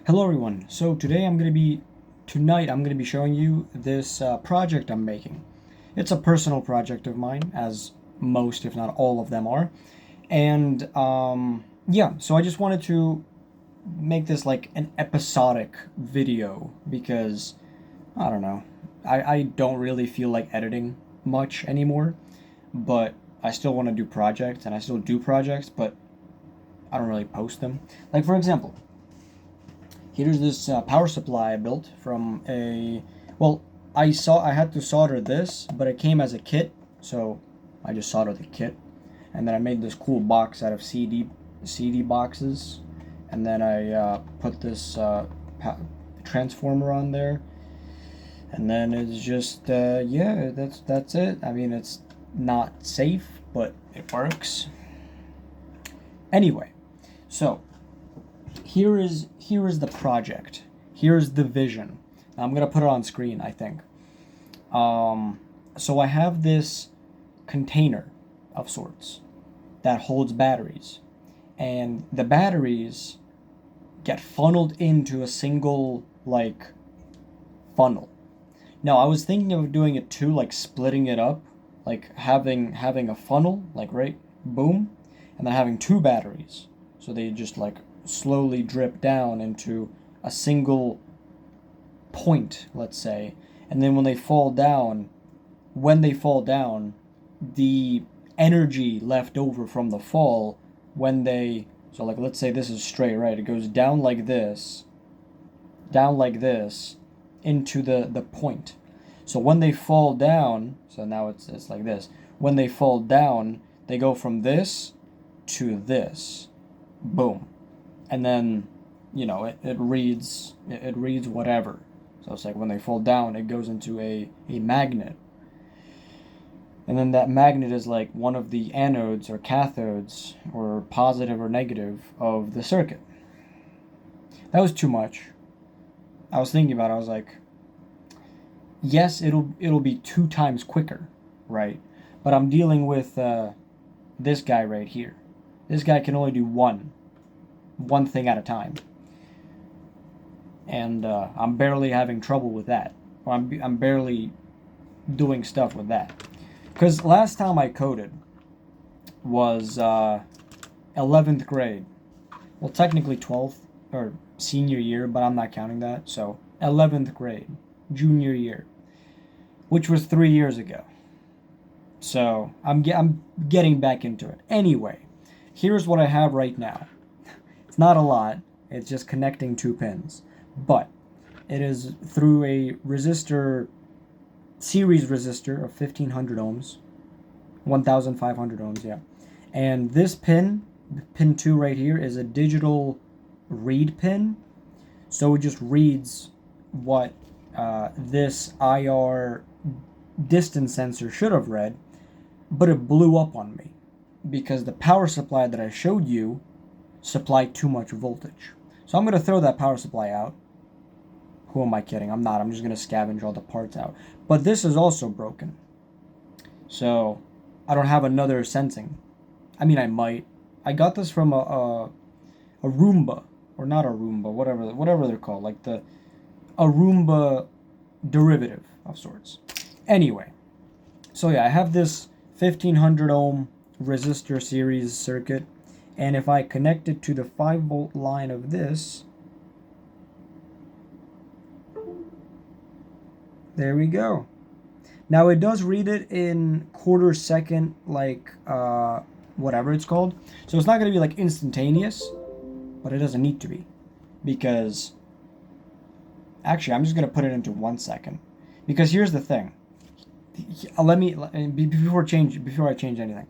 Hello everyone. Tonight I'm going to be showing you this project I'm making. It's a personal project of mine, as most, if not all of them are. And yeah, so I just wanted to make this like an episodic video because, I don't know, I don't really feel like editing much anymore, but I still want to do projects and I still do projects, but I don't really post them. Like, for example, here's this power supply I built from a, well, I had to solder this, but it came as a kit, so I just soldered the kit, and then I made this cool box out of CD boxes, and then I put this transformer on there, and then it's just yeah, that's it. I mean, it's not safe, but it works. Anyway, so here is the project. Here's the vision. I'm gonna put it on screen, I think. So I have this container of sorts that holds batteries, and the batteries get funneled into a single like funnel. Now I was thinking of doing it too, like splitting it up, like having a funnel, like right, boom, and then having two batteries, so they just like slowly drip down into a single point, let's say, and then when they fall down, the energy left over from the fall, when they, so like let's say this is straight, right? It goes down like this into the point. So when they fall down, so now it's like this. When they fall down, they go from this to this. Boom. And then, it reads whatever. So it's like when they fall down, it goes into a magnet. And then that magnet is like one of the anodes or cathodes or positive or negative of the circuit. That was too much. I was thinking about it. I was like, yes, it'll be 2 times quicker, right? But I'm dealing with this guy right here. This guy can only do one thing at a time, and I'm barely having trouble with that, or I'm barely doing stuff with that. Because last time I coded was 11th grade. Well, technically 12th or senior year, but I'm not counting that. So 11th grade, junior year, which was 3 years ago. So I'm getting back into it. Anyway, here's what I have right now. It's not a lot. It's just connecting 2 pins. But it is through a series resistor of 1500 ohms. 1500 ohms, yeah. And this pin 2 right here, is a digital read pin. So it just reads what this IR distance sensor should have read, but it blew up on me because the power supply that I showed you supply too much voltage. So I'm going to throw that power supply out. Who am I kidding? I'm not. I'm just going to scavenge all the parts out. But this is also broken. So I don't have another sensing. I mean, I might. I got this from a Roomba, or not a Roomba, whatever they're called, like a Roomba derivative of sorts. Anyway, so yeah, I have this 1500 ohm resistor series circuit. And if I connect it to the 5-volt line of this, there we go. Now it does read it in quarter second, like whatever it's called. So it's not going to be like instantaneous, but it doesn't need to be, because actually I'm just going to put it into 1 second, because here's the thing. Before I change anything,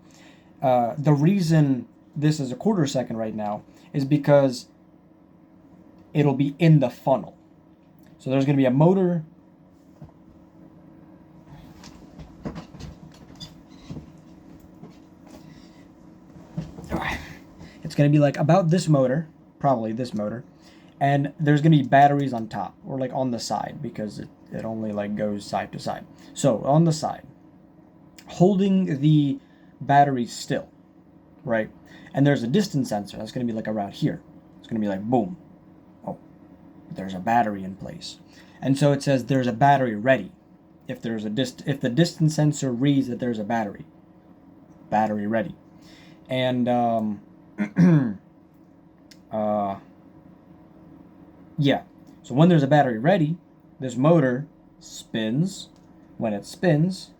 the reason this is a quarter second right now is because it'll be in the funnel. So there's going to be a motor. It's going to be like about this motor, probably this motor, and there's going to be batteries on top, or like on the side, because it only like goes side to side. So on the side, holding the battery still, right? And there's a distance sensor that's going to be like around here. It's going to be like boom. Oh, there's a battery in place. And so it says there's a battery ready. If if the distance sensor reads that there's a battery ready. And yeah. So when there's a battery ready, this motor spins. When it spins,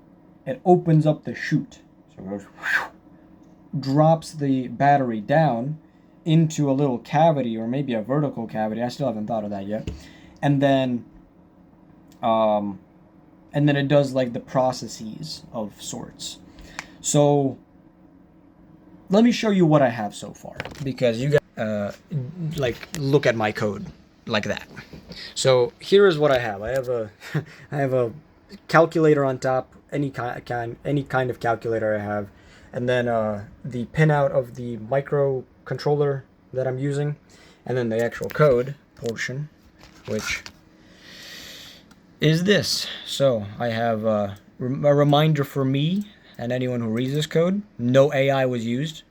it opens up the chute. So it goes, drops the battery down into a little cavity, or maybe a vertical cavity. I still haven't thought of that yet. And then it does like the processes of sorts. So let me show you what I have so far, because you guys like look at my code like that. So here is what I have. I have a calculator on top, any kind of calculator I have, and then the pinout of the microcontroller that I'm using, and then the actual code portion, which is this. So I have a reminder for me and anyone who reads this code. No AI was used.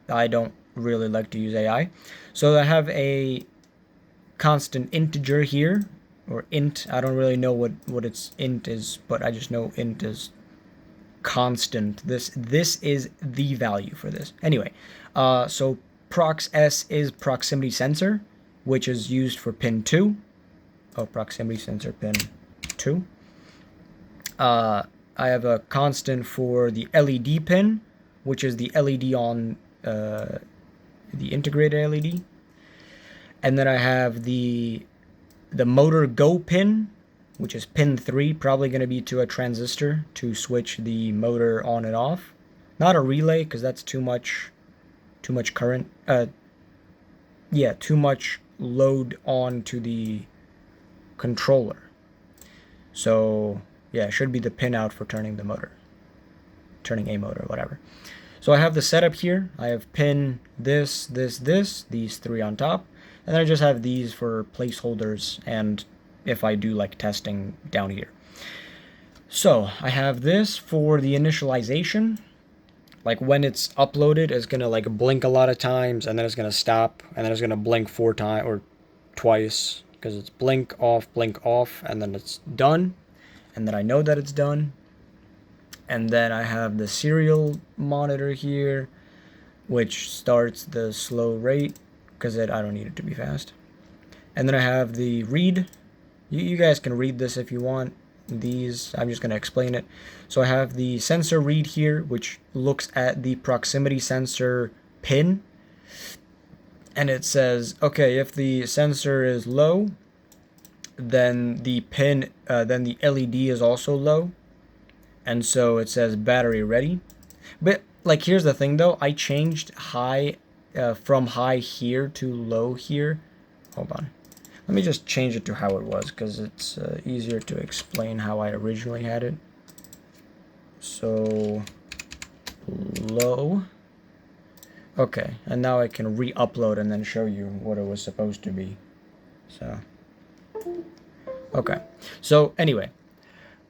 I don't really like to use AI. So I have a constant integer here, or int. I don't really know what its int is, but I just know int is constant. This is the value for this. Anyway, so prox s is proximity sensor, which is used for pin 2. Oh, proximity sensor pin 2. I have a constant for the LED pin, which is the LED on the integrated LED. And then I have the motor go pin, which is pin 3, probably going to be to a transistor to switch the motor on and off. Not a relay, because that's too much current. Yeah, too much load onto the controller. So yeah, it should be the pin out for turning the motor, turning a motor, whatever. So I have the setup here. I have pin this, these 3 on top, and then I just have these for placeholders, and if I do like testing down here. So I have this for the initialization. Like when it's uploaded, it's gonna like blink a lot of times, and then it's gonna stop, and then it's gonna blink 4 times or twice, because it's blink off, and then it's done, and then I know that it's done. And then I have the serial monitor here, which starts the slow rate, because I don't need it to be fast. And then I have the read. You guys can read this if you want. These, I'm just going to explain it. So I have the sensor read here, which looks at the proximity sensor pin. And it says, okay, if the sensor is low, then the pin, then the LED is also low. And so it says battery ready. But like, here's the thing though, I changed high from high here to low here. Hold on. Let me just change it to how it was, because it's easier to explain how I originally had it. So low. Okay, and now I can re-upload and then show you what it was supposed to be. So, okay. So anyway,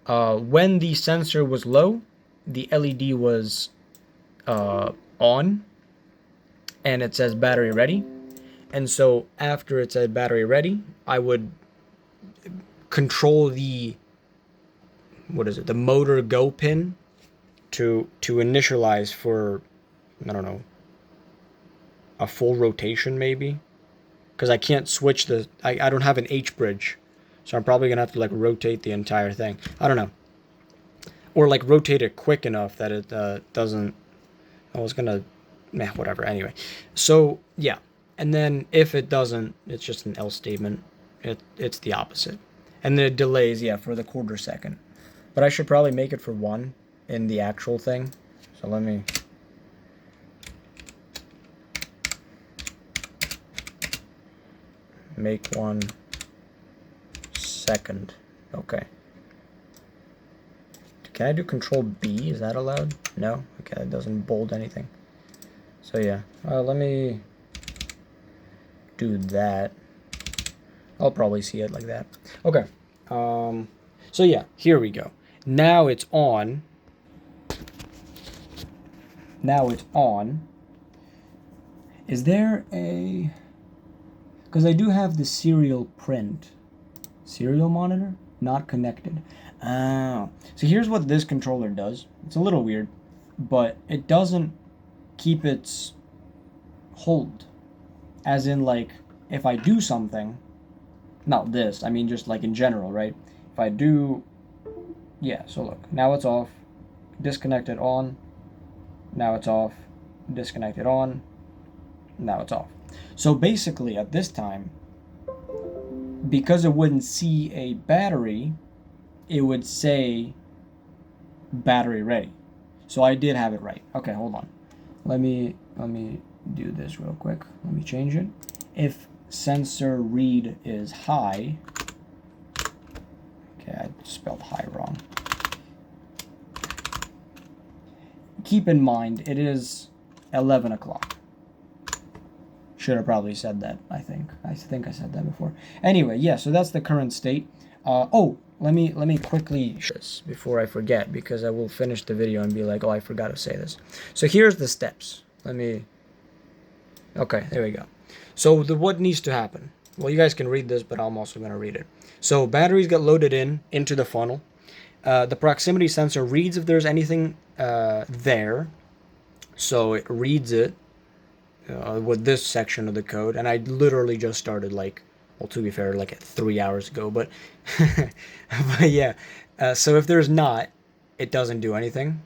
when the sensor was low, the LED was on, and it says battery ready. And so after it said battery ready, I would control the, the motor go pin to initialize for, I don't know, a full rotation maybe. Because I can't switch I don't have an H bridge. So I'm probably going to have to like rotate the entire thing. I don't know. Or like rotate it quick enough that it doesn't, I was going to, whatever, anyway. So yeah. And then if it doesn't, it's just an else statement. It's the opposite. And then it delays, yeah, for the quarter second. But I should probably make it for 1 in the actual thing. So let me... make 1 second. Okay. Can I do Control B? Is that allowed? No? Okay, it doesn't bold anything. So yeah, let me do that. I'll probably see it like that. Okay. So yeah, here we go. Now it's on. Now it's on. Is there a... because I do have the serial print. Serial monitor? Not connected. Oh. So here's what this controller does. It's a little weird, but it doesn't keep its hold. As in, like, if I do something, not this, I mean just like in general, right? If I do, yeah, so look, now it's off, disconnected on, now it's off, disconnected on, now it's off. So basically at this time, because it wouldn't see a battery, it would say battery ready. So I did have it right. Okay, hold on. Let me do this real quick. Let me change it. If sensor read is high, okay, I spelled high wrong. Keep in mind, it is 11 o'clock. Should have probably said that, I think. I think I said that before. Anyway, yeah, so that's the current state. Oh, let me quickly show this before I forget, because I will finish the video and be like, oh, I forgot to say this. So here's the steps. Okay, there we go. So what needs to happen? Well, you guys can read this, but I'm also going to read it. So batteries get loaded into the funnel. The proximity sensor reads if there's anything there. So it reads it with this section of the code. And I literally just started, like, well, to be fair, like 3 hours ago. But, but yeah. So if there's not, it doesn't do anything.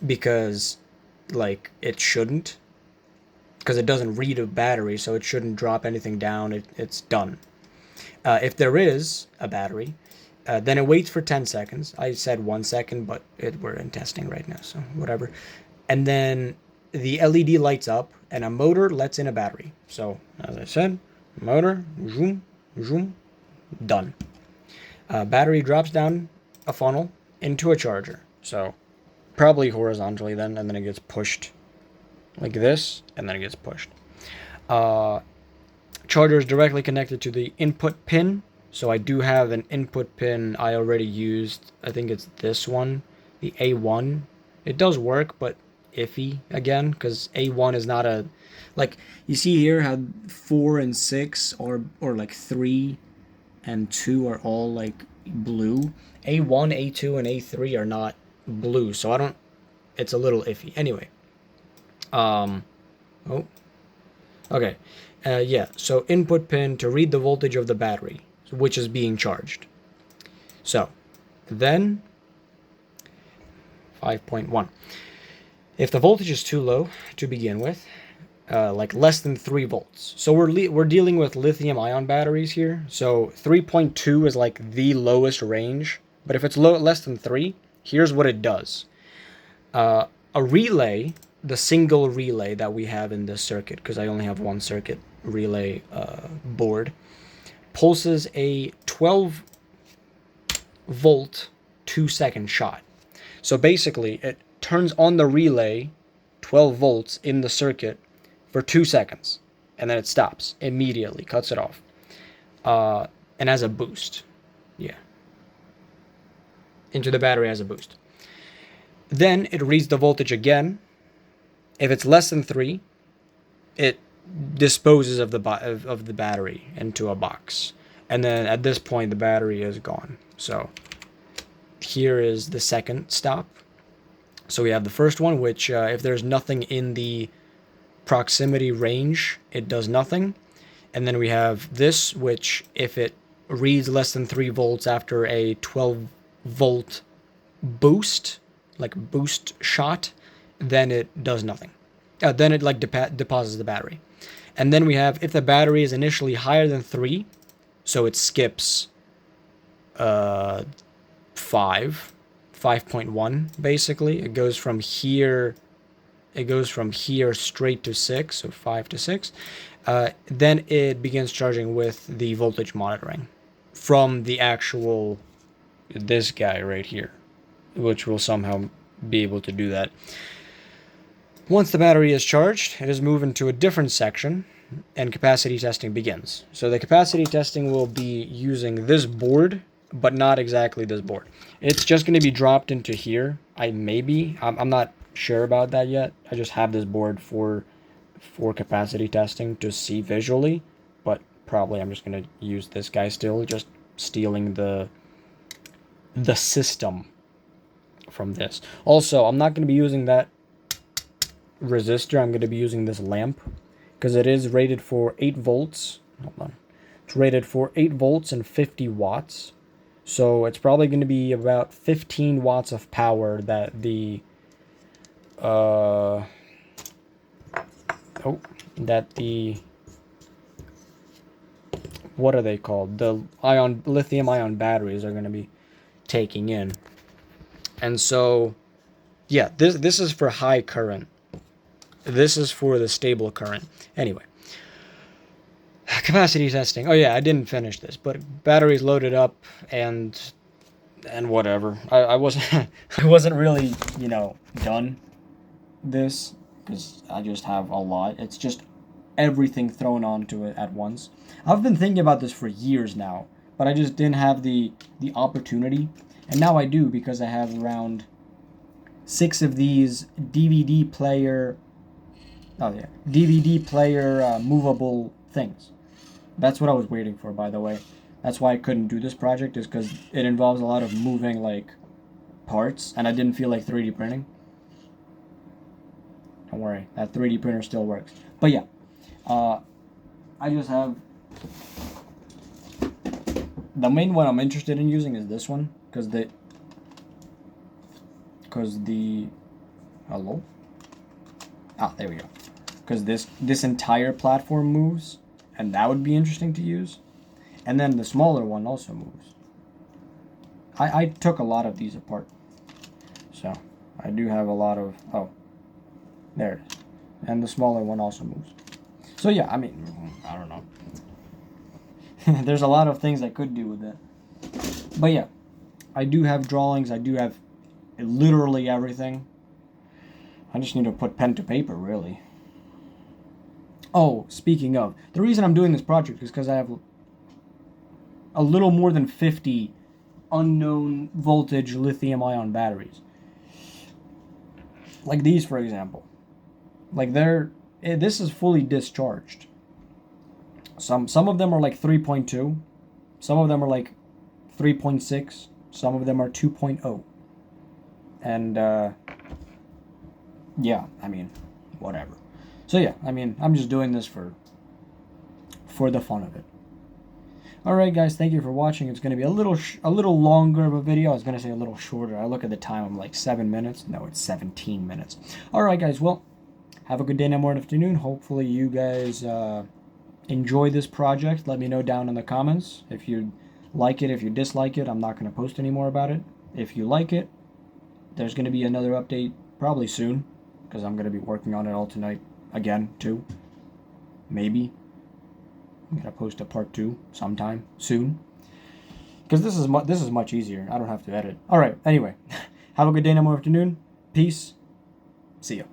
Because, like, it shouldn't. Because it doesn't read a battery, so it shouldn't drop anything down. It's done. If there is a battery, then it waits for 10 seconds. I said 1 second, but we're in testing right now, so whatever. And then the LED lights up, and a motor lets in a battery. So, as I said, motor, zoom, zoom, done. Battery drops down a funnel into a charger. So, probably horizontally then, and then it gets pushed like this, and then it gets pushed. Charger is directly connected to the input pin. So I do have an input pin I already used. I think it's this one, the A1. It does work, but iffy again, because A1 is not a, like, you see here how 4 and 6 or like 3 and 2 are all like blue. A1, A2, and A3 are not blue, so it's a little iffy. Anyway. Okay. Yeah, so input pin to read the voltage of the battery, which is being charged. So, then 5.1. If the voltage is too low to begin with, like less than 3 volts. So we're dealing with lithium ion batteries here. So 3.2 is like the lowest range, but if it's less than 3, here's what it does. A relay, the single relay that we have in this circuit, because I only have one circuit relay board, pulses a 12 volt 2-second shot. So basically it turns on the relay 12 volts in the circuit for 2 seconds, and then it stops immediately, cuts it off, and as a boost, yeah, into the battery as a boost. Then it reads the voltage again. If it's less than 3, it disposes of the battery into a box. And then at this point, the battery is gone. So here is the second stop. So we have the first one, which if there's nothing in the proximity range, it does nothing. And then we have this, which if it reads less than 3 volts after a 12 volt boost, like boost shot, then it does nothing. Then it like deposits the battery. And then we have if the battery is initially higher than 3, so it skips 5.1 basically. It goes from here straight to 6, so 5 to 6. Then it begins charging with the voltage monitoring from the actual, this guy right here, which will somehow be able to do that. Once the battery is charged, it is moved into a different section, and capacity testing begins. So the capacity testing will be using this board, but not exactly this board. It's just going to be dropped into here. I'm not sure about that yet. I just have this board for capacity testing to see visually, but probably I'm just gonna use this guy still, just stealing the system from this. Also, I'm not gonna be using that resistor. I'm gonna be using this lamp because it is rated for 8 volts. Hold on. It's rated for 8 volts and 50 watts. So it's probably going to be about 15 watts of power that the what are they called? The lithium ion batteries are going to be taking in. And so yeah, this is for high current. This is for the stable current. Anyway, capacity testing. Oh yeah, I didn't finish this, but batteries loaded up and whatever. I wasn't I wasn't really, done this because I just have a lot. It's just everything thrown onto it at once. I've been thinking about this for years now, but I just didn't have the opportunity, and now I do because I have around 6 of these DVD player movable things. That's what I was waiting for, by the way. That's why I couldn't do this project, is because it involves a lot of moving, like, parts, and I didn't feel like 3D printing. Don't worry, that 3D printer still works. But yeah, I just have... The main one I'm interested in using is this one, because Hello? Ah, there we go. Because this entire platform moves, and that would be interesting to use. And then the smaller one also moves. I took a lot of these apart. So, I do have a lot of... Oh, there it is. And the smaller one also moves. So yeah, I mean, I don't know. There's a lot of things I could do with it. But yeah, I do have drawings. I do have literally everything. I just need to put pen to paper, really. Oh, speaking of, the reason I'm doing this project is because I have a little more than 50 unknown voltage lithium ion batteries. Like these, for example. Like this is fully discharged. Some of them are like 3.2. Some of them are like 3.6. Some of them are 2.0. And yeah, I mean, whatever. So yeah, I mean, I'm just doing this for the fun of it. Alright guys, thank you for watching. It's going to be a little longer of a video. I was going to say a little shorter. I look at the time, I'm like 7 minutes. No, it's 17 minutes. Alright guys, well, have a good day, night, morning, afternoon. Hopefully you guys enjoy this project. Let me know down in the comments if you like it, if you dislike it. I'm not going to post any more about it. If you like it, there's going to be another update probably soon, because I'm going to be working on it all tonight again, too. Maybe. I'm going to post a part 2 sometime soon, because this is much easier. I don't have to edit. Alright, anyway. Have a good day, night, morning, afternoon. Peace. See ya.